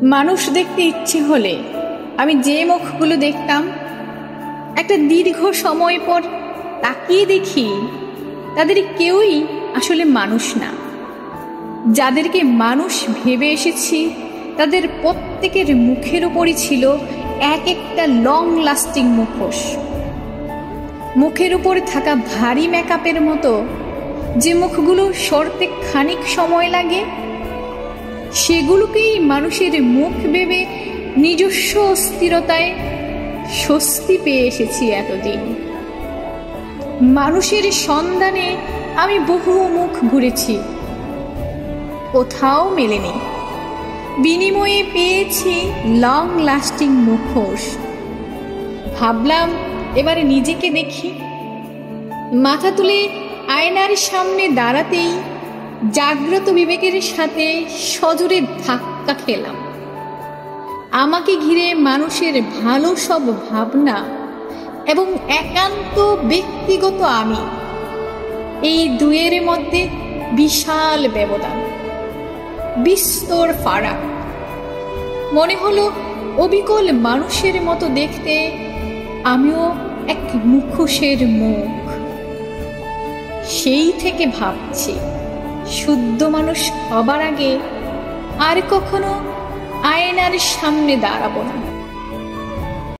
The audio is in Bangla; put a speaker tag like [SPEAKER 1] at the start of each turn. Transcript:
[SPEAKER 1] মানুষ দেখতে ইচ্ছে হলে আমি যে মুখগুলো দেখতাম একটা দীর্ঘ সময় পর তাকিয়ে দেখি তাদের কেউই আসলে মানুষ না। যাদেরকে মানুষ ভেবে এসেছি তাদের প্রত্যেকের মুখের উপরই ছিল এক একটা লং লাস্টিং মুখোশ। মুখের উপর থাকা ভারী মেকআপের মতো যে মুখগুলো সরতে খানিক সময় লাগে, সেগুলোকেই মানুষের মুখ ভেবে নিজস্ব অস্থিরতায় স্বস্তি পেয়ে এসেছি এতদিন। মানুষের সন্ধানে আমি বহু মুখ ঘুরেছি, কোথাও মেলেনি। বিনিময়ে পেয়েছি লং লাস্টিং মুখোশ। ভাবলাম এবারে নিজেকে দেখি। মাথা তুলে আয়নার সামনে দাঁড়াতেই জাগ্রত বিবেকের সাথে সজোরে ধাক্কা খেলাম। আমাকে ঘিরে মানুষের ভালো সব ভাবনা এবং একান্ত ব্যক্তিগত আমি, এই দুয়ের মধ্যে বিশাল ব্যবধান, বিস্তর ফারাক। মনে হলো অবিকল মানুষের মতো দেখতে আমিও এক মুখোশের মুখ। সেই থেকে ভাবছি শুদ্ধ মানুষ হবার আগে আর কখনো আয়নার সামনে দাঁড়াবো না।